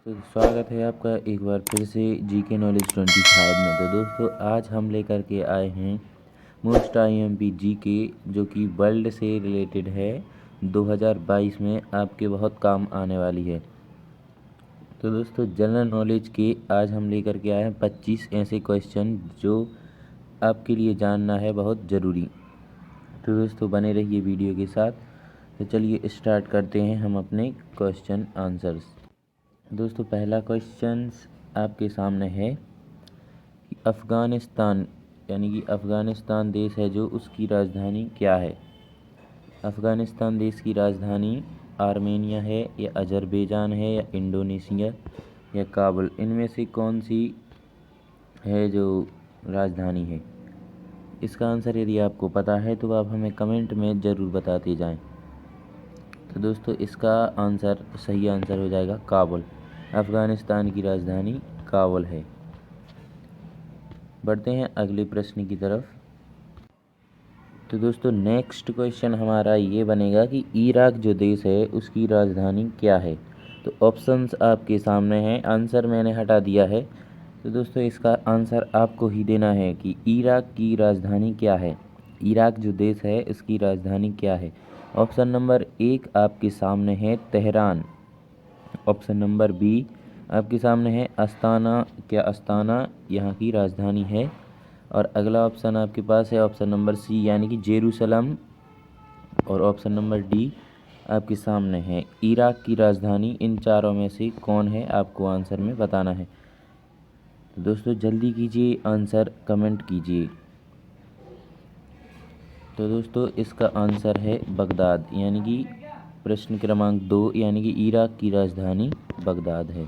तो स्वागत है आपका एक बार फिर से जीके नॉलेज 25 में। तो दोस्तों आज हम लेकर के आए हैं मोस्ट आईएमपी जीके जो कि वर्ल्ड से रिलेटेड है। 2022 में आपके बहुत काम आने वाली है। तो दोस्तों जनरल नॉलेज के आज हम लेकर के आए हैं 25 ऐसे क्वेश्चन जो आपके लिए जानना है बहुत ज़रूरी। तो दोस्तों बने रहिए वीडियो के साथ। तो चलिए स्टार्ट करते हैं हम अपने क्वेश्चन आंसर्स। दोस्तों पहला क्वेश्चन आपके सामने है कि अफ़गानिस्तान यानी कि अफ़गानिस्तान देश है जो उसकी राजधानी क्या है। अफ़गानिस्तान देश की राजधानी आर्मेनिया है या अज़रबैजान है या इंडोनेशिया या काबुल, इनमें से कौन सी है जो राजधानी है। इसका आंसर यदि आपको पता है तो आप हमें कमेंट में ज़रूर बताते जाएं। तो दोस्तों इसका आंसर सही आंसर हो जाएगा काबुल। अफ़गानिस्तान की राजधानी काबुल है। बढ़ते हैं अगले प्रश्न की तरफ। तो दोस्तों नेक्स्ट क्वेश्चन हमारा ये बनेगा कि इराक जो देश है उसकी राजधानी क्या है। तो ऑप्शंस आपके सामने हैं, आंसर मैंने हटा दिया है। तो दोस्तों इसका आंसर आपको ही देना है कि इराक की राजधानी क्या है। इराक जो देश है इसकी राजधानी क्या है। ऑप्शन नंबर 1 आपके सामने है तेहरान। ऑप्शन नंबर बी आपके सामने है अस्ताना। क्या अस्ताना यहाँ की राजधानी है। और अगला ऑप्शन आपके पास है ऑप्शन नंबर सी यानी कि जेरूसलम। और ऑप्शन नंबर डी आपके सामने है इराक की राजधानी। इन चारों में से कौन है आपको आंसर में बताना है। तो दोस्तों जल्दी कीजिए, आंसर कमेंट कीजिए। तो दोस्तों इसका आंसर है बगदाद, यानी कि प्रश्न क्रमांक 2 यानी कि इराक की राजधानी बगदाद है।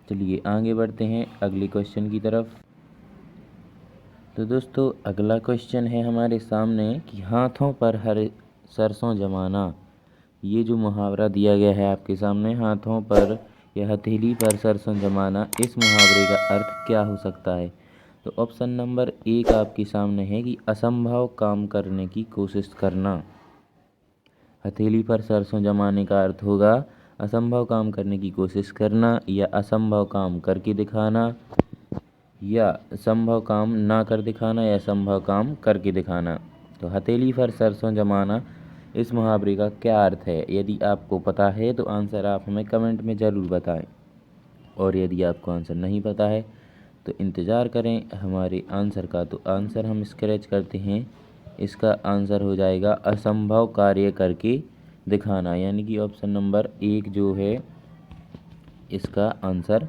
चलिए आगे बढ़ते हैं अगले क्वेश्चन की तरफ। तो दोस्तों अगला क्वेश्चन है हमारे सामने कि हाथों पर हर सरसों जमाना। ये जो मुहावरा दिया गया है आपके सामने, हाथों पर या हथेली पर सरसों जमाना, इस मुहावरे का अर्थ क्या हो सकता है। तो ऑप्शन नंबर 1 आपके सामने है कि असंभव काम करने की कोशिश करना। हथेली पर सरसों जमाने का अर्थ होगा असंभव काम करने की कोशिश करना, या असंभव काम करके दिखाना, या संभव काम ना कर दिखाना, या संभव काम करके दिखाना। तो हथेली पर सरसों जमाना, इस मुहावरे का क्या अर्थ है। यदि आपको पता है तो आंसर आप हमें कमेंट में ज़रूर बताएं। और यदि आपको आंसर नहीं पता है तो इंतज़ार करें हमारे आंसर का। तो आंसर हम स्क्रैच करते हैं। इसका आंसर हो जाएगा असंभव कार्य करके दिखाना, यानी कि ऑप्शन नंबर 1 जो है इसका आंसर,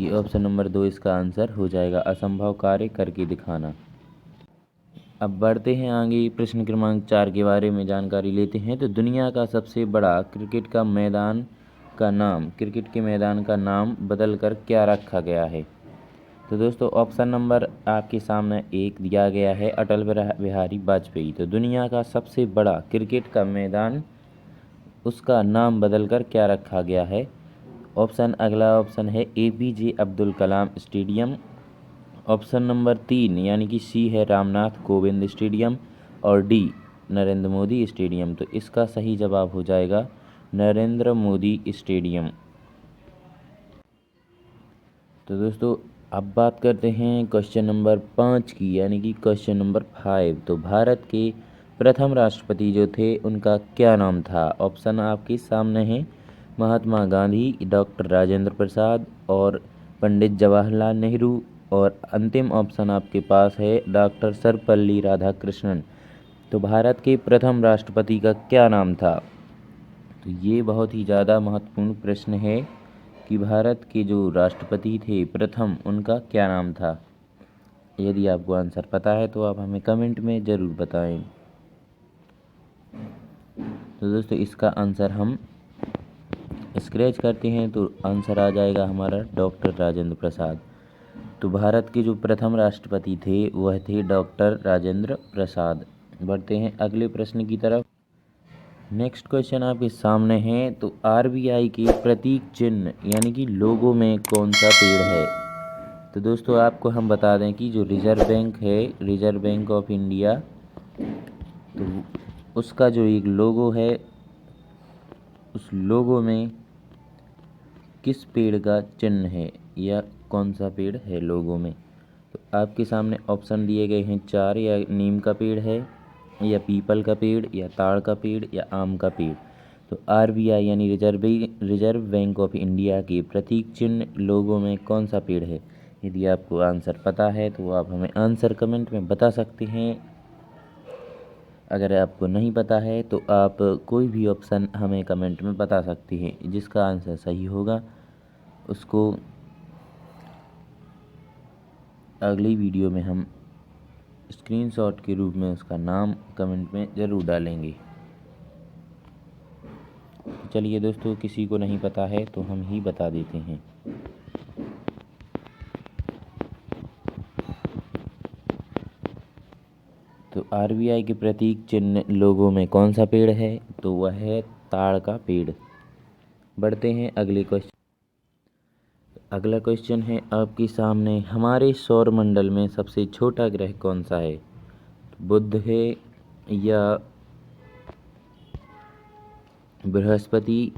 ये ऑप्शन नंबर 2 इसका आंसर हो जाएगा असंभव कार्य करके दिखाना। अब बढ़ते हैं आगे, प्रश्न क्रमांक 4 के बारे में जानकारी लेते हैं। तो दुनिया का सबसे बड़ा क्रिकेट के मैदान का नाम बदल कर क्या रखा गया है। तो दोस्तों ऑप्शन नंबर आपके सामने 1 दिया गया है अटल बिहारी वाजपेयी। तो दुनिया का सबसे बड़ा क्रिकेट का मैदान, उसका नाम बदलकर क्या रखा गया है। अगला ऑप्शन है APJ Abdul Kalam stadium. Option number 3 यानी कि सी है रामनाथ कोविंद स्टेडियम। और डी नरेंद्र मोदी स्टेडियम। तो इसका सही जवाब हो जाएगा नरेंद्र मोदी स्टेडियम। तो दोस्तों अब बात करते हैं क्वेश्चन नंबर 5 की, यानी कि क्वेश्चन नंबर 5। तो भारत के प्रथम राष्ट्रपति जो थे उनका क्या नाम था। ऑप्शन आपके सामने हैं महात्मा गांधी, डॉक्टर राजेंद्र प्रसाद और पंडित जवाहरलाल नेहरू। और अंतिम ऑप्शन आपके पास है डॉक्टर सर्वपल्ली राधाकृष्णन। तो भारत के प्रथम राष्ट्रपति का क्या नाम था। तो ये बहुत ही ज़्यादा महत्वपूर्ण प्रश्न है कि भारत के जो राष्ट्रपति थे प्रथम, उनका क्या नाम था। यदि आपको आंसर पता है तो आप हमें कमेंट में ज़रूर बताएं। तो दोस्तों इसका आंसर हम स्क्रैच करते हैं तो आंसर आ जाएगा हमारा डॉक्टर राजेंद्र प्रसाद। तो भारत के जो प्रथम राष्ट्रपति थे वह थे डॉक्टर राजेंद्र प्रसाद। बढ़ते हैं अगले प्रश्न की तरफ। नेक्स्ट क्वेश्चन आपके सामने है। तो RBI के प्रतीक चिन्ह यानी कि लोगो में कौन सा पेड़ है। तो दोस्तों आपको हम बता दें कि जो रिजर्व बैंक है, रिजर्व बैंक ऑफ इंडिया, तो उसका जो एक लोगो है, उस लोगो में किस पेड़ का चिन्ह है या कौन सा पेड़ है लोगो में? तो आपके सामने ऑप्शन दिए गए हैं 4, या नीम का पेड़ है, या पीपल का पेड़, या ताड़ का पेड़, या आम का पेड़। तो आरबीआई यानी रिजर्व बैंक ऑफ इंडिया के प्रतीक चिन्ह लोगो में कौन सा पेड़ है? यदि आपको आंसर पता है तो आप हमें आंसर कमेंट में बता सकते हैं। अगर आपको नहीं पता है तो आप कोई भी ऑप्शन हमें कमेंट में बता सकते हैं। जिसका आंसर सही होगा उसको अगली वीडियो में हम स्क्रीनशॉट के रूप में उसका नाम कमेंट में ज़रूर डालेंगे। चलिए दोस्तों, किसी को नहीं पता है तो हम ही बता देते हैं। तो आरबीआई के प्रतीक चिन्ह लोगो में कौन सा पेड़ है? तो वह है ताड़ का पेड़। बढ़ते हैं अगले क्वेश्चन। अगला क्वेश्चन है आपके सामने, हमारे सौर मंडल में सबसे छोटा ग्रह कौन सा है? बुध है या बृहस्पति?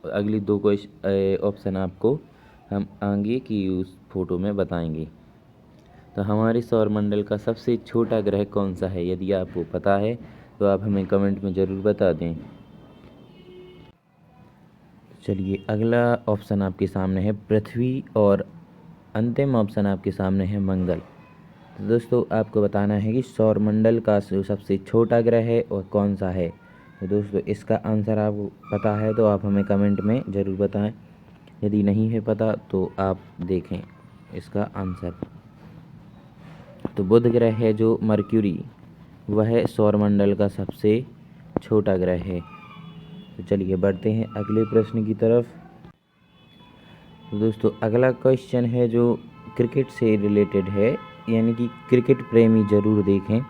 अगली दो ऑप्शन आपको हम आगे की उस फोटो में बताएंगे। तो हमारे सौर मंडल का सबसे छोटा ग्रह कौन सा है? यदि आपको पता है तो आप हमें कमेंट में ज़रूर बता दें। चलिए, अगला ऑप्शन आपके सामने है पृथ्वी और अंतिम ऑप्शन आपके सामने है मंगल। तो दोस्तों, आपको बताना है कि सौर मंडल का जो सबसे छोटा ग्रह है वह कौन सा है। तो दोस्तों, इसका आंसर आपको पता है तो आप हमें कमेंट में ज़रूर बताएं। यदि नहीं है पता तो आप देखें इसका आंसर। तो बुध ग्रह है जो मर्क्यूरी, वह सौरमंडल का सबसे छोटा ग्रह है। तो चलिए बढ़ते हैं अगले प्रश्न की तरफ। तो दोस्तों, अगला क्वेश्चन है जो क्रिकेट से रिलेटेड है, यानी कि क्रिकेट प्रेमी ज़रूर देखें,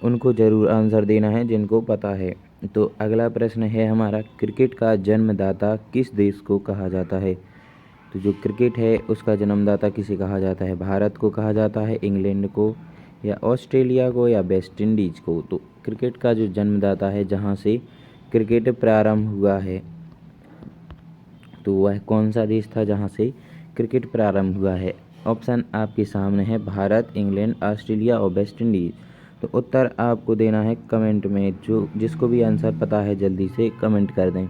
उनको ज़रूर आंसर देना है जिनको पता है। तो अगला प्रश्न है हमारा, क्रिकेट का जन्मदाता किस देश को कहा जाता है? तो जो क्रिकेट है उसका जन्मदाता किसे कहा जाता है? भारत को कहा जाता है, इंग्लैंड को, या ऑस्ट्रेलिया को, या वेस्ट इंडीज को? तो क्रिकेट का जो जन्मदाता है, जहाँ से क्रिकेट प्रारंभ हुआ है, तो वह कौन सा देश था जहाँ से क्रिकेट प्रारंभ हुआ है? ऑप्शन आपके सामने है भारत, इंग्लैंड, ऑस्ट्रेलिया और वेस्ट इंडीज। तो उत्तर आपको देना है कमेंट में। जो जिसको भी आंसर पता है जल्दी से कमेंट कर दें।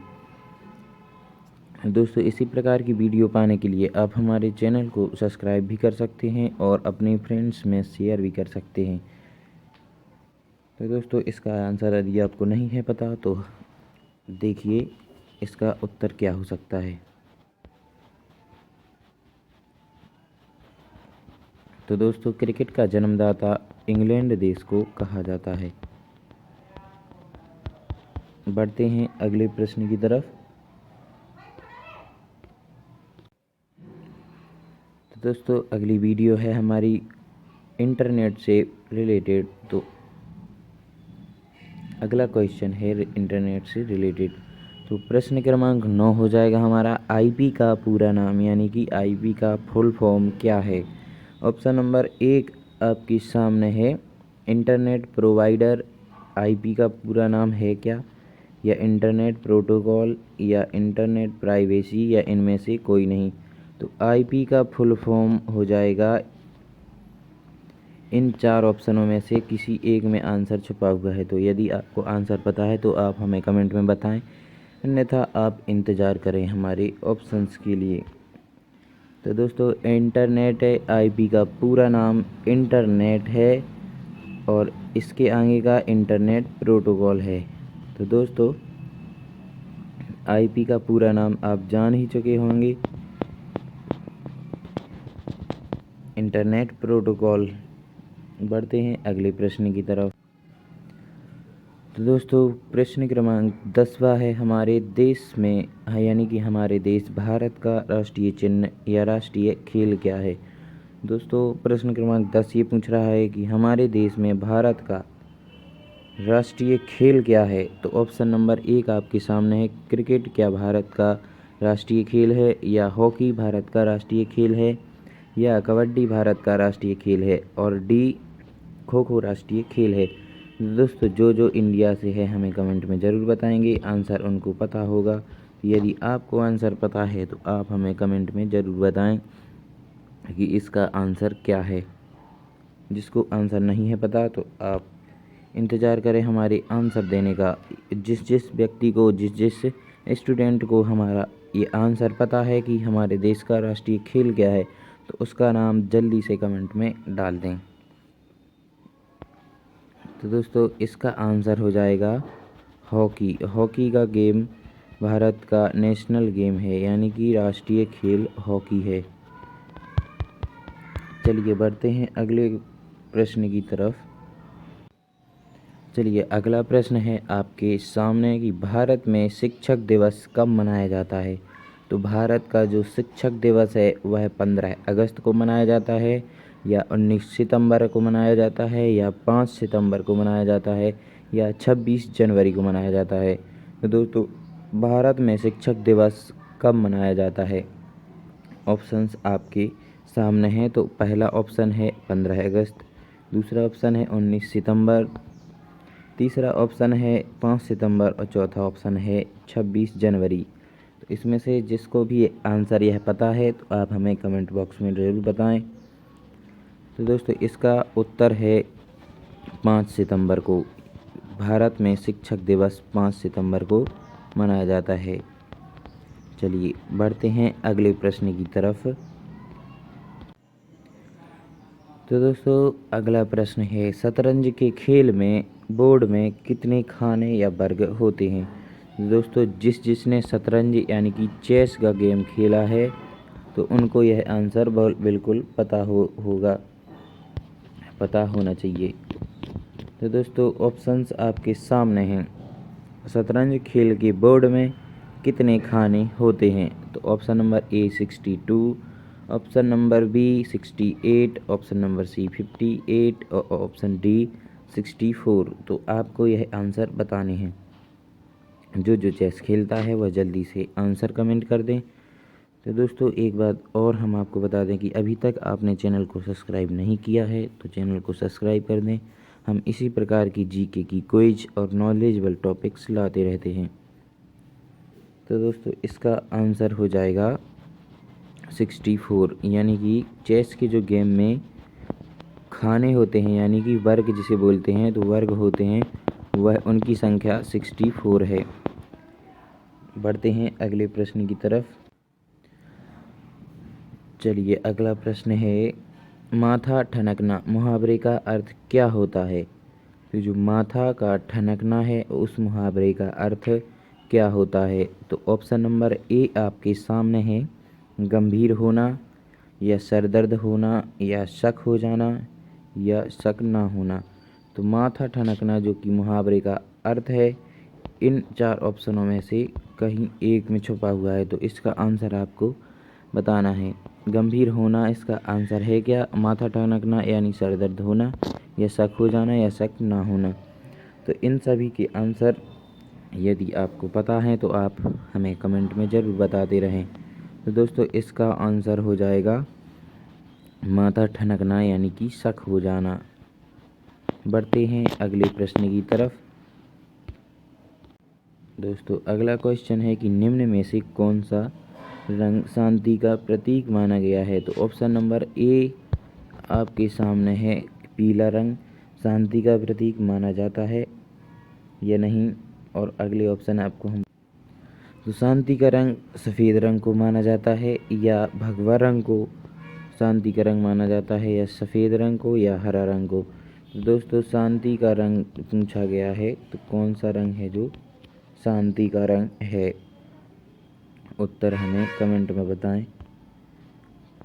दोस्तों, इसी प्रकार की वीडियो पाने के लिए आप हमारे चैनल को सब्सक्राइब भी कर सकते हैं और अपने फ्रेंड्स में शेयर भी कर सकते हैं। तो दोस्तों, इसका आंसर यदि आपको नहीं है पता तो देखिए इसका उत्तर क्या हो सकता है। तो दोस्तों, क्रिकेट का जन्मदाता इंग्लैंड देश को कहा जाता है। बढ़ते हैं अगले प्रश्न की तरफ। तो दोस्तों, अगली वीडियो है हमारी इंटरनेट से रिलेटेड। तो अगला क्वेश्चन है इंटरनेट से रिलेटेड। तो प्रश्न क्रमांक 9 हो जाएगा हमारा, आईपी का पूरा नाम यानी कि आईपी का फुल फॉर्म क्या है? ऑप्शन नंबर 1 आपके सामने है इंटरनेट प्रोवाइडर। आईपी का पूरा नाम है क्या? या इंटरनेट प्रोटोकॉल, या इंटरनेट प्राइवेसी, या इनमें से कोई नहीं? तो आईपी का फुल फॉर्म हो जाएगा, इन 4 ऑप्शनों में से किसी एक में आंसर छुपा हुआ है। तो यदि आपको आंसर पता है तो आप हमें कमेंट में बताएं, अन्यथा आप इंतज़ार करें हमारे ऑप्शंस के लिए। तो दोस्तों, इंटरनेट आईपी का पूरा नाम इंटरनेट है और इसके आगे का इंटरनेट प्रोटोकॉल है। तो दोस्तों, आईपी का पूरा नाम आप जान ही चुके होंगे, इंटरनेट प्रोटोकॉल। बढ़ते हैं अगले प्रश्न की तरफ। तो दोस्तों, प्रश्न क्रमांक 10वां है, हमारे देश में यानी कि हमारे देश भारत का राष्ट्रीय चिन्ह या राष्ट्रीय खेल क्या है? दोस्तों, प्रश्न क्रमांक 10 ये पूछ रहा है कि हमारे देश में भारत का राष्ट्रीय खेल क्या है? तो ऑप्शन नंबर 1 आपके सामने है क्रिकेट क्या भारत का राष्ट्रीय खेल है, या हॉकी भारत का राष्ट्रीय खेल है, या कबड्डी भारत का राष्ट्रीय खेल है, और डी खो खो राष्ट्रीय खेल है। दोस्तों, जो इंडिया से है हमें कमेंट में ज़रूर बताएंगे, आंसर उनको पता होगा यदि आपको आंसर पता है तो आप हमें कमेंट में ज़रूर बताएं कि इसका आंसर क्या है। जिसको आंसर नहीं है पता तो आप इंतज़ार करें हमारे आंसर देने का। जिस व्यक्ति को जिस स्टूडेंट को हमारा ये आंसर पता है कि हमारे देश का राष्ट्रीय खेल क्या है तो उसका नाम जल्दी से कमेंट में डाल दें। तो दोस्तों इसका आंसर हो जाएगा हॉकी। हॉकी का गेम भारत का नेशनल गेम है, यानी कि राष्ट्रीय खेल हॉकी है। चलिए बढ़ते हैं अगले प्रश्न की तरफ। चलिए अगला प्रश्न है आपके सामने कि भारत में शिक्षक दिवस कब मनाया जाता है। तो भारत का जो शिक्षक दिवस है वह 15 अगस्त को मनाया जाता है, या 19 सितंबर को मनाया जाता है, या 5 सितंबर को मनाया जाता है, या 26 जनवरी को मनाया जाता है। तो दोस्तों भारत में शिक्षक दिवस कब मनाया जाता है, ऑप्शंस आपके सामने हैं। तो पहला ऑप्शन है 15 अगस्त, दूसरा ऑप्शन है 19 सितंबर, तीसरा ऑप्शन है 5 सितंबर और चौथा ऑप्शन है 26 जनवरी। तो इसमें से जिसको भी आंसर यह पता है तो आप हमें कमेंट बॉक्स में ज़रूर बताएं। तो दोस्तों इसका उत्तर है 5 सितंबर को। भारत में शिक्षक दिवस 5 सितंबर को मनाया जाता है। चलिए बढ़ते हैं अगले प्रश्न की तरफ। तो दोस्तों अगला प्रश्न है शतरंज के खेल में बोर्ड में कितने खाने या वर्ग होते हैं। दोस्तों जिसने शतरंज यानी कि चेस का गेम खेला है तो उनको यह आंसर बिल्कुल पता होना चाहिए। तो दोस्तों ऑप्शंस आपके सामने हैं। शतरंज खेल के बोर्ड में कितने खाने होते हैं। तो option number A 62, option number B 68, option number C 58 और ऑप्शन डी 64। तो आपको यह आंसर बताने हैं। जो चेस खेलता है वह जल्दी से आंसर कमेंट कर दें। तो दोस्तों एक बात और हम आपको बता दें कि अभी तक आपने चैनल को सब्सक्राइब नहीं किया है तो चैनल को सब्सक्राइब कर दें। हम इसी प्रकार की जीके की क्विज और नॉलेजेबल टॉपिक्स लाते रहते हैं। तो दोस्तों इसका आंसर हो जाएगा 64, यानी कि चेस के जो गेम में खाने होते हैं यानी कि वर्ग जिसे बोलते हैं, तो वर्ग होते हैं वह उनकी संख्या 64 है। बढ़ते हैं अगले प्रश्न की तरफ। चलिए अगला प्रश्न है माथा ठनकना मुहावरे का अर्थ क्या होता है। तो जो माथा का ठनकना है उस मुहावरे का अर्थ क्या होता है। तो ऑप्शन नंबर ए आपके सामने है गंभीर होना, या सर दर्द होना, या शक हो जाना, या शक ना होना। तो माथा ठनकना जो कि मुहावरे का अर्थ है इन 4 ऑप्शनों में से कहीं एक में छुपा हुआ है। तो इसका आंसर आपको बताना है। गंभीर होना इसका आंसर है क्या, माथा ठनकना यानी सर दर्द होना, या शक हो जाना, या शक ना होना। तो इन सभी के आंसर यदि आपको पता है तो आप हमें कमेंट में ज़रूर बताते रहें। तो दोस्तों इसका आंसर हो जाएगा माथा ठनकना यानी कि शक हो जाना। बढ़ते हैं अगले प्रश्न की तरफ। दोस्तों अगला क्वेश्चन है कि निम्न में से कौन सा रंग शांति का प्रतीक माना गया है। तो ऑप्शन नंबर ए आपके सामने है पीला रंग शांति का प्रतीक माना जाता है या नहीं। और अगले ऑप्शन आपको हम तो शांति का रंग सफ़ेद रंग को माना जाता है, या भगवा रंग को शांति का रंग माना जाता है, या सफ़ेद रंग को, या हरा रंग को। तो दोस्तों शांति का रंग पूछा गया है तो कौन सा रंग है जो शांति का रंग है, उत्तर हमें कमेंट में बताएं।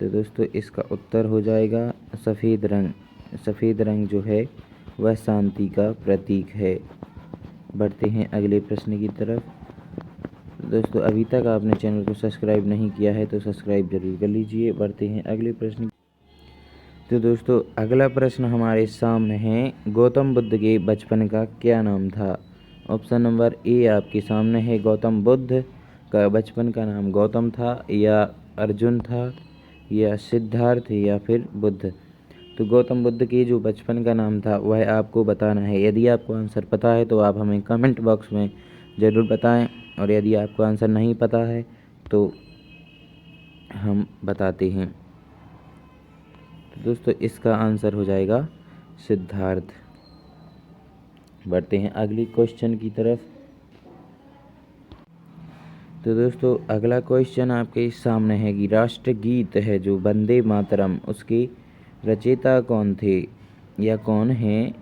तो दोस्तों इसका उत्तर हो जाएगा सफ़ेद रंग। सफ़ेद रंग जो है वह शांति का प्रतीक है। बढ़ते हैं अगले प्रश्न की तरफ। दोस्तों अभी तक आपने चैनल को सब्सक्राइब नहीं किया है तो सब्सक्राइब जरूर कर लीजिए। बढ़ते हैं अगले प्रश्न। तो दोस्तों अगला प्रश्न हमारे सामने है गौतम बुद्ध के बचपन का क्या नाम था। ऑप्शन नंबर ए आपके सामने है गौतम बुद्ध का बचपन का नाम गौतम था, या अर्जुन था, या सिद्धार्थ, या फिर बुद्ध। तो गौतम बुद्ध के जो बचपन का नाम था वह आपको बताना है। यदि आपको आंसर पता है तो आप हमें कमेंट बॉक्स में ज़रूर बताएं और यदि आपको आंसर नहीं पता है तो हम बताते हैं। तो दोस्तों इसका आंसर हो जाएगा सिद्धार्थ। बढ़ते हैं अगली क्वेश्चन की तरफ। तो दोस्तों अगला क्वेश्चन आपके सामने है कि राष्ट्रगीत है जो वंदे मातरम, उसके रचयिता कौन थे या कौन हैं?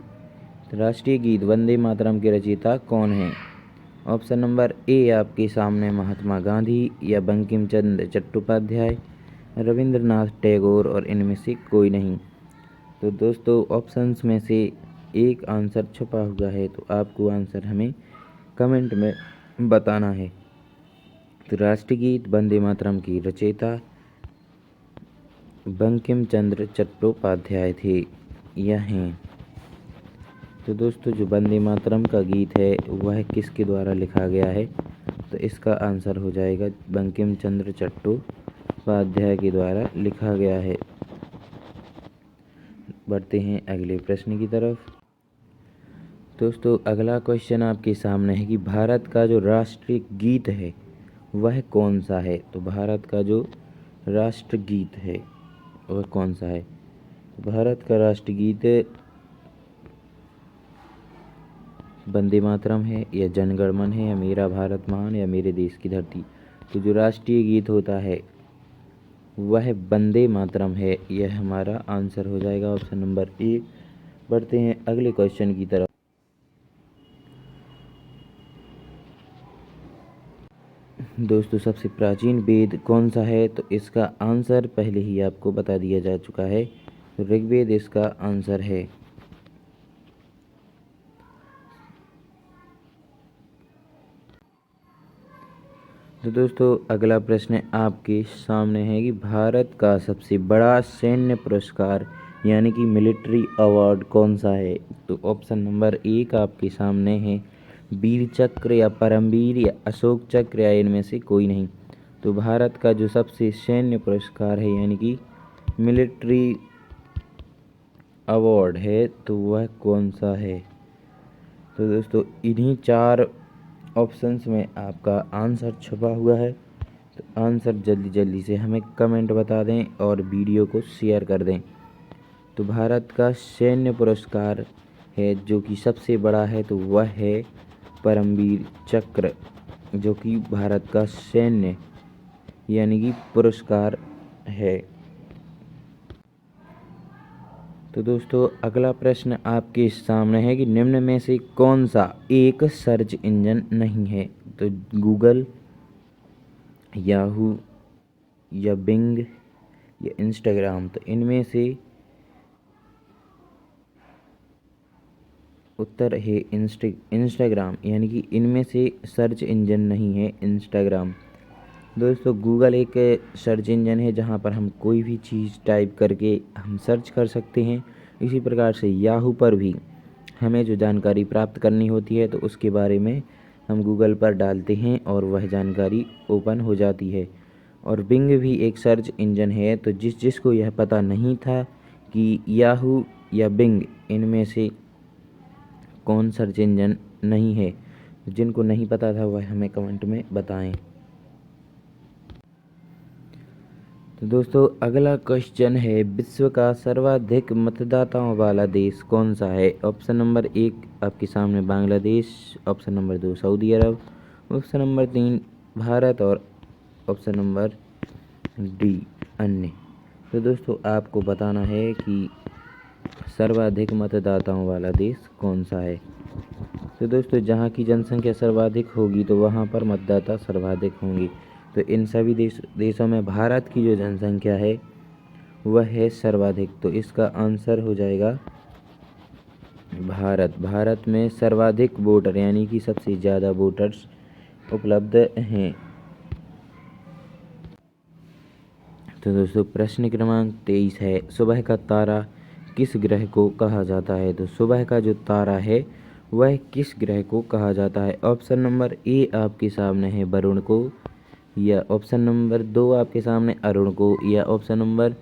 राष्ट्रीय गीत वंदे मातरम के रचयिता कौन हैं? ऑप्शन नंबर ए आपके सामने महात्मा गांधी या बंकिम चंद्र चट्टोपाध्याय, रविंद्रनाथ टैगोर और इनमें से कोई नहीं। तो दोस्तों ऑप्शंस में से एक आंसर छुपा हुआ है, तो आपको आंसर हमें कमेंट में बताना है। तो राष्ट्रीय गीत वंदे मातरम की रचयिता बंकिम चंद्र चट्टोपाध्याय थे यह हैं। तो दोस्तों जो वंदे मातरम का गीत है वह किसके द्वारा लिखा गया है? तो इसका आंसर हो जाएगा बंकिम चंद्र चट्टोपाध्याय के द्वारा लिखा गया है। बढ़ते हैं अगले प्रश्न की तरफ। दोस्तों अगला क्वेश्चन आपके सामने है कि भारत का जो राष्ट्रीय गीत है वह कौन सा है? तो भारत का जो राष्ट्रगीत है वह कौन सा है? भारत का राष्ट्रगीत वंदे मातरम है या जनगण मन है या मेरा भारत महान या मेरे देश की धरती। तो जो राष्ट्रीय गीत होता है वह वंदे मातरम है, यह हमारा आंसर हो जाएगा ऑप्शन नंबर ए। बढ़ते हैं अगले क्वेश्चन की तरफ। दोस्तों सबसे प्राचीन वेद कौन सा है? तो इसका आंसर पहले ही आपको बता दिया जा चुका है, तो ऋग्वेद इसका आंसर है। तो दोस्तों अगला प्रश्न आपके सामने है कि भारत का सबसे बड़ा सैन्य पुरस्कार यानी कि मिलिट्री अवार्ड कौन सा है? तो ऑप्शन नंबर एक आपके सामने है वीर चक्र या परमवीर या अशोक चक्र या इनमें से कोई नहीं। तो भारत का जो सबसे सैन्य पुरस्कार है यानी कि मिलिट्री अवार्ड है तो वह कौन सा है? तो दोस्तों इन्हीं चार ऑप्शंस में आपका आंसर छुपा हुआ है, तो आंसर जल्दी जल्दी से हमें कमेंट बता दें और वीडियो को शेयर कर दें। तो भारत का सैन्य पुरस्कार है जो कि सबसे बड़ा है तो वह है परमवीर चक्र, जो कि भारत का सैन्य यानी कि पुरस्कार है। तो दोस्तों अगला प्रश्न आपके सामने है कि निम्न में से कौन सा एक सर्च इंजन नहीं है? तो गूगल, याहू या बिंग या इंस्टाग्राम। तो इनमें से उत्तर है इंस्टाग्राम, यानी कि इनमें से सर्च इंजन नहीं है इंस्टाग्राम। दोस्तों गूगल एक सर्च इंजन है जहां पर हम कोई भी चीज़ टाइप करके हम सर्च कर सकते हैं। इसी प्रकार से याहू पर भी हमें जो जानकारी प्राप्त करनी होती है तो उसके बारे में हम गूगल पर डालते हैं और वह जानकारी ओपन हो जाती है। और बिंग भी एक सर्च इंजन है, तो जिसको यह पता नहीं था कि याहू या बिंग इनमें से कौन सर्च इंजन नहीं है, जिनको नहीं पता था वह हमें कमेंट में बताएं। तो दोस्तों अगला क्वेश्चन है विश्व का सर्वाधिक मतदाताओं वाला देश कौन सा है? ऑप्शन नंबर एक आपके सामने बांग्लादेश, ऑप्शन नंबर दो सऊदी अरब, ऑप्शन नंबर तीन भारत और ऑप्शन नंबर डी अन्य। तो दोस्तों आपको बताना है कि सर्वाधिक मतदाताओं वाला देश कौन सा है। तो दोस्तों जहाँ की जनसंख्या सर्वाधिक होगी तो वहाँ पर मतदाता सर्वाधिक होंगे। तो इन सभी देशों में भारत की जो जनसंख्या है वह है सर्वाधिक, तो इसका आंसर हो जाएगा भारत। भारत में सर्वाधिक वोटर यानी कि सबसे ज़्यादा वोटर्स उपलब्ध हैं। तो दोस्तों प्रश्न क्रमांक 23 है सुबह का तारा किस ग्रह को कहा जाता है? तो सुबह का जो तारा है वह किस ग्रह को कहा जाता है? ऑप्शन नंबर ए आपके सामने है वरुण को, या ऑप्शन नंबर दो आपके सामने अरुण को, या ऑप्शन नंबर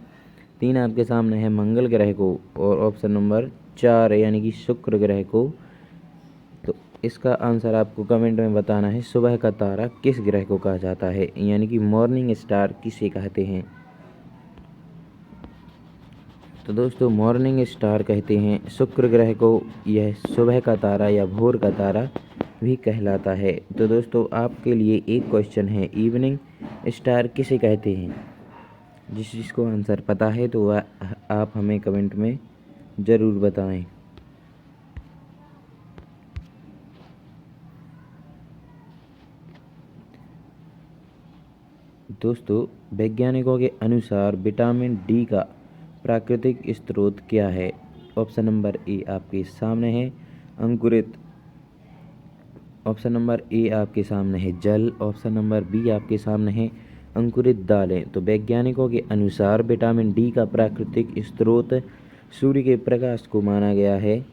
तीन आपके सामने है मंगल ग्रह को, और ऑप्शन नंबर चार यानी कि शुक्र ग्रह को। तो इसका आंसर आपको कमेंट में बताना है। सुबह का तारा किस ग्रह को कहा जाता है, यानी कि मॉर्निंग स्टार किसे कहते हैं। तो दोस्तों मॉर्निंग स्टार कहते हैं शुक्र ग्रह को। यह सुबह का तारा या भोर का तारा भी कहलाता है। तो दोस्तों आपके लिए एक क्वेश्चन है, इवनिंग स्टार किसे कहते हैं। जिसको आंसर पता है तो वह आप हमें कमेंट में ज़रूर बताएं। दोस्तों वैज्ञानिकों के अनुसार विटामिन डी का प्राकृतिक स्रोत क्या है। ऑप्शन नंबर ए आपके सामने है अंकुरित, ऑप्शन नंबर ए आपके सामने है जल, ऑप्शन नंबर बी आपके सामने है अंकुरित दालें। तो वैज्ञानिकों के अनुसार विटामिन डी का प्राकृतिक स्रोत सूर्य के प्रकाश को माना गया है,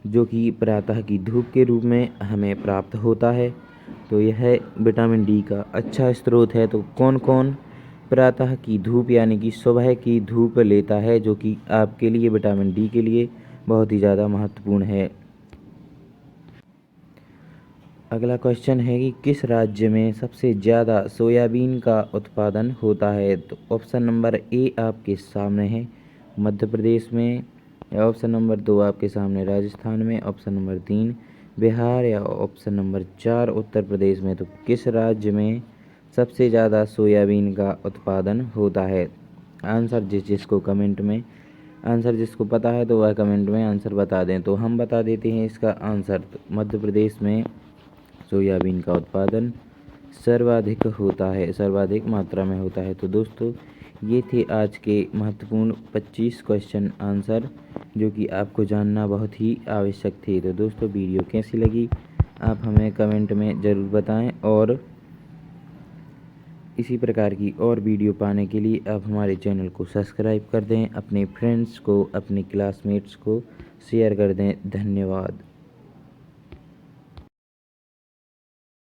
जो कि प्रातः की धूप के रूप में हमें प्राप्त होता है। तो यह विटामिन डी का अच्छा स्रोत है। तो कौन कौन प्रातः की धूप यानी कि सुबह की धूप लेता है, जो कि आपके लिए विटामिन डी के लिए बहुत ही ज़्यादा महत्वपूर्ण है। अगला क्वेश्चन है कि किस राज्य में सबसे ज़्यादा सोयाबीन का उत्पादन होता है। तो ऑप्शन नंबर ए आपके सामने है मध्य प्रदेश में, या ऑप्शन नंबर 2 आपके सामने राजस्थान में, ऑप्शन नंबर 3 बिहार, या ऑप्शन नंबर 4 उत्तर प्रदेश में। तो किस राज्य में सबसे ज़्यादा सोयाबीन का उत्पादन होता है। आंसर जिसको कमेंट में आंसर जिसको पता है तो वह कमेंट में आंसर बता दें। तो हम बता देते हैं इसका आंसर। तो मध्य प्रदेश में सोयाबीन का उत्पादन सर्वाधिक होता है, सर्वाधिक मात्रा में होता है। तो दोस्तों ये थे आज के महत्वपूर्ण 25 क्वेश्चन आंसर, जो कि आपको जानना बहुत ही आवश्यक थे। तो दोस्तों वीडियो कैसी लगी आप हमें कमेंट में ज़रूर बताएं, और इसी प्रकार की और वीडियो पाने के लिए आप हमारे चैनल को सब्सक्राइब कर दें, अपने फ्रेंड्स को, अपने क्लासमेट्स को शेयर कर दें। धन्यवाद।